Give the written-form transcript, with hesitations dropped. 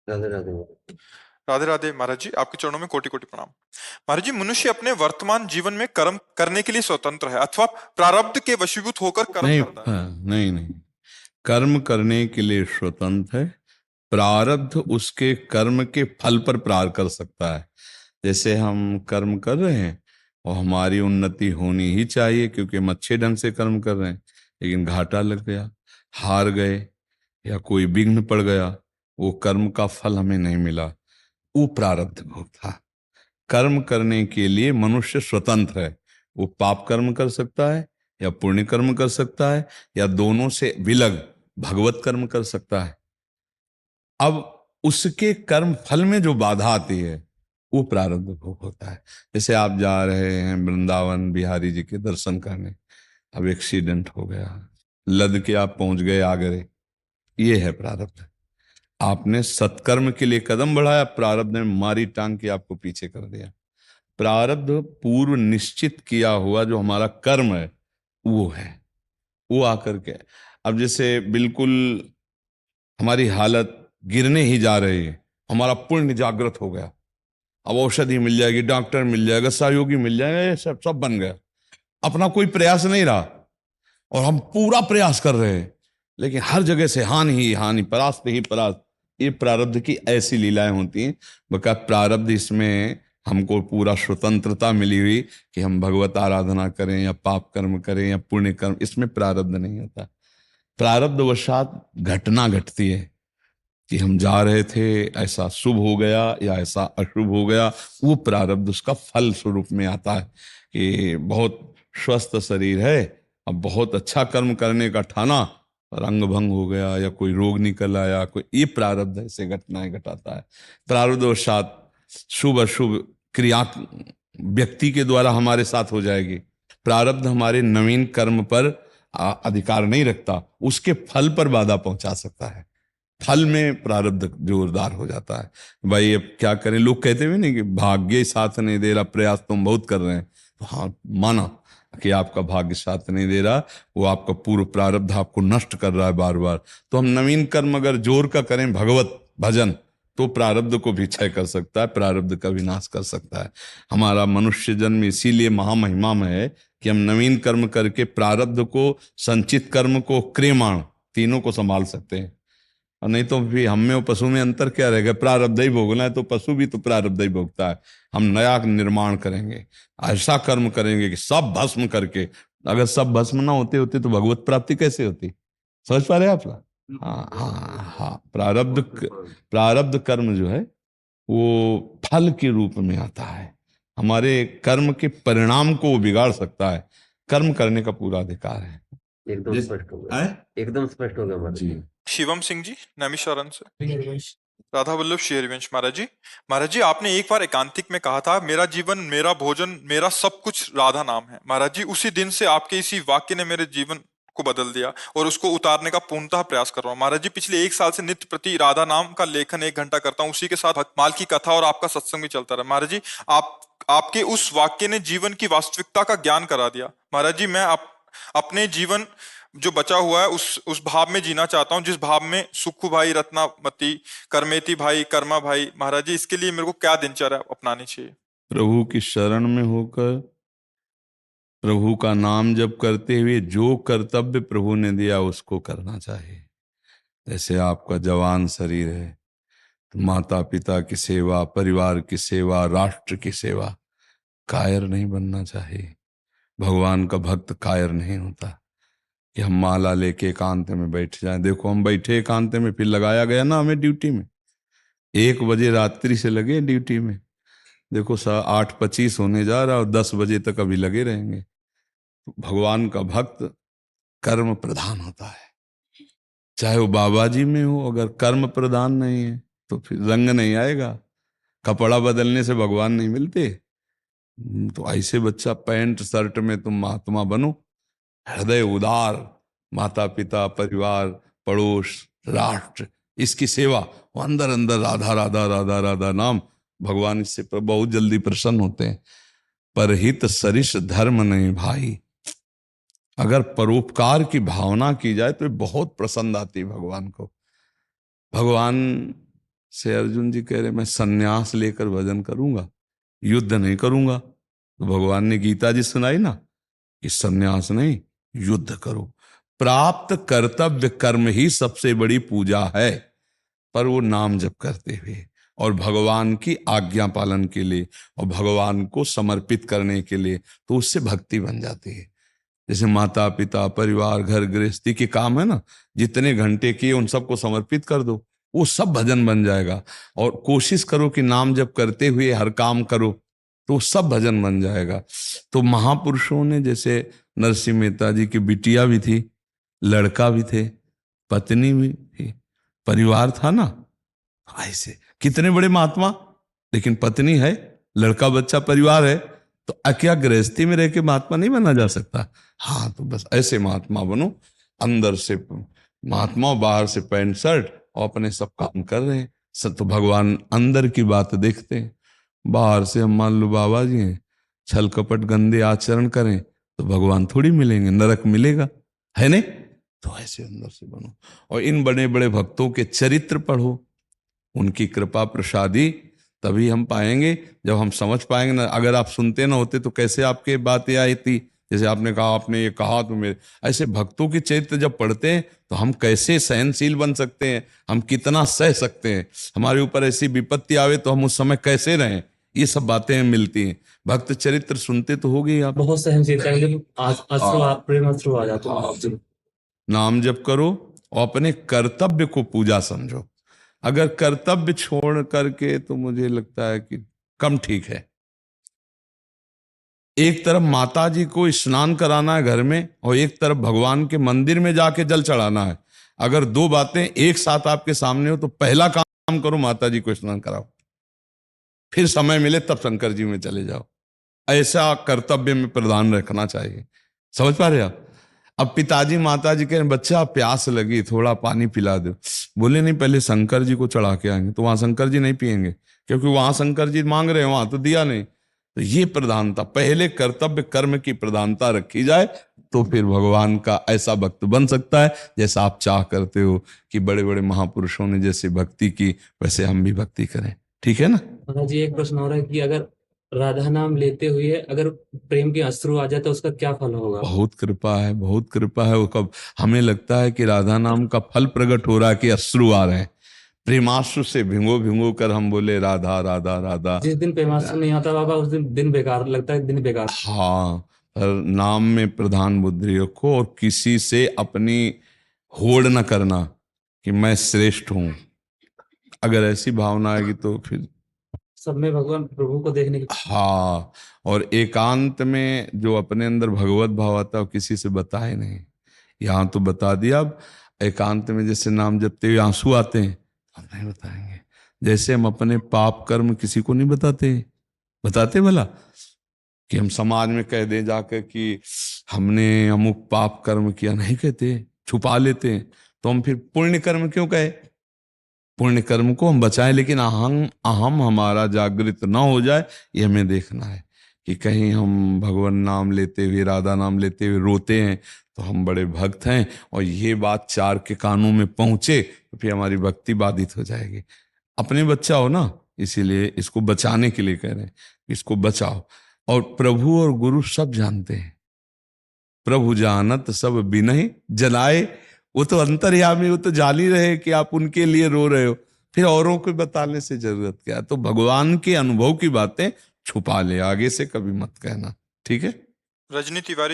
राधे राधे। राधे राधे महाराज जी, आपके चरणों में कोटि कोटि प्रणाम। महाराज जी, मनुष्य अपने वर्तमान जीवन में कर्म करने के लिए स्वतंत्र है अथवा प्रारब्ध के वशीभूत होकर कर्म नहीं, करता है? नहीं नहीं, कर्म करने के लिए स्वतंत्र है। प्रारब्ध उसके कर्म के फल पर प्रहार कर सकता है। जैसे हम कर्म कर रहे हैं और हमारी उन्नति होनी ही चाहिए क्योंकि हम अच्छे ढंग से कर्म कर रहे हैं, लेकिन घाटा लग गया, हार गए या कोई विघ्न पड़ गया, वो कर्म का फल हमें नहीं मिला, वो प्रारब्ध भोग था। कर्म करने के लिए मनुष्य स्वतंत्र है। वो पाप कर्म कर सकता है या पुण्य कर्म कर सकता है या दोनों से विलग भगवत कर्म कर सकता है। अब उसके कर्म फल में जो बाधा आती है वो प्रारब्ध भोग होता है। जैसे आप जा रहे हैं वृंदावन बिहारी जी के दर्शन करने, अब एक्सीडेंट हो गया, लद के आप पहुंच गए आगरे, ये है प्रारब्ध। आपने सत्कर्म के लिए कदम बढ़ाया, प्रारब्ध ने मारी टांग के आपको पीछे कर दिया। प्रारब्ध पूर्व निश्चित किया हुआ जो हमारा कर्म है वो है, वो आकर के। अब जैसे बिल्कुल हमारी हालत गिरने ही जा रही है, हमारा पुण्य जागृत हो गया, अब औषधि मिल जाएगी, डॉक्टर मिल जाएगा, सहयोगी मिल जाएगा, ये सब सब बन गया, अपना कोई प्रयास नहीं रहा और हम पूरा प्रयास कर रहे हैं, लेकिन हर जगह से हानि ही हानि, परास्त ही परास्त। ये प्रारब्ध की ऐसी लीलाएं होती हैं। बका प्रारब्ध इसमें हमको पूरा स्वतंत्रता मिली हुई कि हम भगवत आराधना करें या पाप कर्म करें या पुण्य कर्म, इसमें प्रारब्ध नहीं होता। प्रारब्ध वशात घटना घटती है कि हम जा रहे थे, ऐसा शुभ हो गया या ऐसा अशुभ हो गया, वो प्रारब्ध उसका फल स्वरूप में आता है कि बहुत स्वस्थ शरीर है, अब बहुत अच्छा कर्म करने का ठाना, रंग भंग हो गया या कोई रोग निकल आया, कोई, ये प्रारब्ध ऐसे घटनाएं घटाता है। प्रारब्ध वशात शुभ अशुभ क्रिया व्यक्ति के द्वारा हमारे साथ हो जाएगी। प्रारब्ध हमारे नवीन कर्म पर अधिकार नहीं रखता, उसके फल पर बाधा पहुंचा सकता है। फल में प्रारब्ध जोरदार हो जाता है। भाई अब क्या करें, लोग कहते हुए नहीं कि भाग्य ही साथ नहीं दे रहा, प्रयास तुम बहुत कर रहे हैं, तो हाँ माना कि आपका भाग्य साथ नहीं दे रहा, वो आपका पूर्व प्रारब्ध आपको नष्ट कर रहा है बार बार। तो हम नवीन कर्म अगर जोर का करें, भगवत भजन, तो प्रारब्ध को भी क्षय कर सकता है, प्रारब्ध का विनाश कर सकता है। हमारा मनुष्य जन्म इसीलिए महामहिमा में है कि हम नवीन कर्म करके प्रारब्ध को, संचित कर्म को, क्रियमाण तीनों को संभाल सकते हैं। और नहीं तो फिर हम में और पशु में अंतर क्या रहेगा? प्रारब्ध ही भोगना है तो पशु भी तो प्रारब्ध ही भोगता है। हम नया निर्माण करेंगे, ऐसा कर्म करेंगे कि सब भस्म करके, अगर सब भस्म ना होते होते तो भगवत प्राप्ति कैसे होती? समझ पा रहे हैं आप लोग? हाँ हाँ हाँ, प्रारब्ध कर्म जो है वो फल के रूप में आता है। हमारे कर्म के परिणाम को वो बिगाड़ सकता है, कर्म करने का पूरा अधिकार है। एकदम स्पष्ट हो गया, एकदम स्पष्ट हो गया महाराज जी। शिवम सिंह जी, नैमिषारण्य से। राधा वल्लभ श्री हरिवंश। महाराज जी, आपने एक बार एकांतिक में कहा था, मेरा जीवन, मेरा भोजन, मेरा सब कुछ राधा नाम है। महाराज जी, उसी दिन से आपके इसी वाक्य ने मेरे जीवन को बदल दिया और उसको उतारने का पूर्णतः प्रयास कर रहा हूँ। महाराज जी, पिछले 1 साल से नित्य प्रति राधा नाम का लेखन 1 घंटा करता हूँ, उसी के साथ भक्तमाल की कथा और आपका सत्संग भी चलता रहा। महाराज जी, आपके उस वाक्य ने जीवन की वास्तविकता का ज्ञान करा दिया। महाराज जी, मैं अपने जीवन जो बचा हुआ है उस भाव में जीना चाहता हूं, जिस भाव में सुखू भाई, रत्नामती, करमेती भाई, कर्मा भाई। महाराज जी, इसके लिए मेरे को क्या दिनचर्या अपनानी चाहिए? प्रभु की शरण में होकर प्रभु का नाम जप करते हुए जो कर्तव्य प्रभु ने दिया उसको करना चाहिए। जैसे आपका जवान शरीर है तो माता पिता की सेवा, परिवार की सेवा, राष्ट्र की सेवा, कायर नहीं बनना चाहिए। भगवान का भक्त कायर नहीं होता कि हम माला लेके एकांत में बैठ जाएं। देखो हम बैठे एकांत में, फिर लगाया गया ना हमें ड्यूटी में, 1 बजे रात्रि से लगे ड्यूटी में। देखो 8:25 होने जा रहा और 10 बजे तक अभी लगे रहेंगे। तो भगवान का भक्त कर्म प्रधान होता है, चाहे वो बाबा जी में हो। अगर कर्म प्रधान नहीं है तो फिर रंग नहीं आएगा, कपड़ा बदलने से भगवान नहीं मिलते। तो ऐसे बच्चा पैंट शर्ट में तुम महात्मा बनो, हृदय उदार, माता पिता, परिवार, पड़ोस, राष्ट्र, इसकी सेवा, वो अंदर अंदर राधा राधा राधा राधा नाम, भगवान इससे बहुत जल्दी प्रसन्न होते हैं। परहित सरिस धर्म नहीं भाई, अगर परोपकार की भावना की जाए तो बहुत प्रसन्न आती है भगवान को। भगवान से अर्जुन जी कह रहे मैं सन्यास लेकर भजन करूंगा, युद्ध नहीं करूंगा। तो भगवान ने गीता जी सुनाई ना कि सन्यास नहीं, युद्ध करो। प्राप्त कर्तव्य कर्म ही सबसे बड़ी पूजा है, पर वो नाम जप करते हुए और भगवान की आज्ञा पालन के लिए और भगवान को समर्पित करने के लिए, तो उससे भक्ति बन जाती है। जैसे माता पिता परिवार घर गृहस्थी के काम है ना, जितने घंटे किए उन सबको समर्पित कर दो, वो सब भजन बन जाएगा। और कोशिश करो कि नाम जप करते हुए हर काम करो, तो सब भजन बन जाएगा। तो महापुरुषों ने, जैसे नरसिंह मेहता जी की बिटिया भी थी, लड़का भी थे, पत्नी भी थी, परिवार था ना, ऐसे कितने बड़े महात्मा, लेकिन पत्नी है, लड़का बच्चा परिवार है, तो क्या गृहस्थी में रह के महात्मा नहीं बना जा सकता? हाँ, तो बस ऐसे महात्मा बनो, अंदर से महात्मा, बाहर से पैंट शर्ट, और अपने सब काम कर रहे हैं सब। तो भगवान अंदर की बात देखते हैं। बाहर से हम मान लो बाबा जी हैं, छल कपट गंदे आचरण करें तो भगवान थोड़ी मिलेंगे, नरक मिलेगा, है नहीं? तो ऐसे अंदर से बनो और इन बड़े बड़े भक्तों के चरित्र पढ़ो, उनकी कृपा प्रसादी तभी हम पाएंगे, जब हम समझ पाएंगे ना। अगर आप सुनते ना होते तो कैसे आपके बातें आई थी? जैसे आपने कहा, आपने ये कहा तो मेरे, ऐसे भक्तों के चरित्र जब पढ़ते हैं तो हम कैसे सहनशील बन सकते हैं, हम कितना सह सकते हैं, हमारे ऊपर ऐसी विपत्ति आवे तो हम उस समय कैसे रहें, ये सब बातें मिलती हैं। भक्त चरित्र सुनते तो होगे आप। बहुत सहनशीलता है, जब प्रेम अश्रु आ जाते हैं। नाम जप करो और अपने कर्तव्य को पूजा समझो। अगर कर्तव्य छोड़ करके, तो मुझे लगता है कि कम ठीक है। एक तरफ माता जी को स्नान कराना है घर में, और एक तरफ भगवान के मंदिर में जाके जल चढ़ाना है। अगर दो बातें एक साथ आपके सामने हो तो पहला काम करो, माता जी को स्नान कराओ, फिर समय मिले तब शंकर जी में चले जाओ। ऐसा कर्तव्य में प्रधान रखना चाहिए। समझ पा रहे आप? अब पिताजी माता जी कह रहे बच्चा प्यास लगी, थोड़ा पानी पिला दो। बोले नहीं, पहले शंकर जी को चढ़ा के आएंगे। तो वहां शंकर जी नहीं पिएंगे, क्योंकि वहां शंकर जी मांग रहे हैं, वहां तो दिया नहीं। तो ये प्रधानता, पहले कर्तव्य कर्म की प्रधानता रखी जाए, तो फिर भगवान का ऐसा भक्त बन सकता है जैसा आप चाह करते हो कि बड़े बड़े महापुरुषों ने जैसे भक्ति की, वैसे हम भी भक्ति करें। ठीक है ना? महाराज जी, एक प्रश्न हो रहा है कि अगर राधा नाम लेते हुए अगर प्रेम के अश्रु आ जाए तो उसका क्या फल होगा? बहुत कृपा है, बहुत कृपा है। वो कब हमें लगता है कि राधा नाम का फल प्रकट हो रहा है कि अश्रु आ रहे हैं। प्रेमाश्रु से भिंगो भिंगो कर हम बोले राधा राधा राधा। जिस दिन प्रेमाश्रु नहीं आता बाबा, उस दिन बेकार लगता है, दिन बेकार। हाँ, पर नाम में प्रधान बुद्धि रखो और किसी से अपनी होड़ न करना कि मैं श्रेष्ठ हूं। अगर ऐसी भावना आएगी तो फिर सब में भगवान प्रभु को देखने की। हाँ, और एकांत में जो अपने अंदर भगवत भाव आता है वो किसी से बताए नहीं। यहाँ तो बता दिया, अब एकांत में जैसे नाम जपते हुए आंसू आते हैं, हम नहीं बताएंगे। जैसे हम अपने पाप कर्म किसी को नहीं बताते भला, कि हम समाज में कह दें जाकर कि हमने अमुक पाप कर्म किया, नहीं कहते, छुपा लेते हैं। तो हम फिर पुण्य कर्म क्यों कहे? पुण्य कर्म को हम बचाएं, लेकिन अहम हमारा जागृत ना हो जाए, ये हमें देखना है कि कहीं हम भगवान नाम लेते हुए, राधा नाम लेते हुए रोते हैं तो हम बड़े भक्त हैं, और ये बात चार के कानों में पहुंचे तो फिर हमारी भक्ति बाधित हो जाएगी। अपने बच्चा हो ना, इसीलिए इसको बचाने के लिए कह रहे हैं, इसको बचाओ। और प्रभु और गुरु सब जानते हैं, प्रभु जानत सब बिनहि जलाए। वो तो अंतर्यामी, वो तो जान ही रहे कि आप उनके लिए रो रहे हो, फिर औरों को बताने से जरूरत क्या? तो भगवान के अनुभव की बातें छुपा ले, आगे से कभी मत कहना। ठीक है? रजनी तिवारी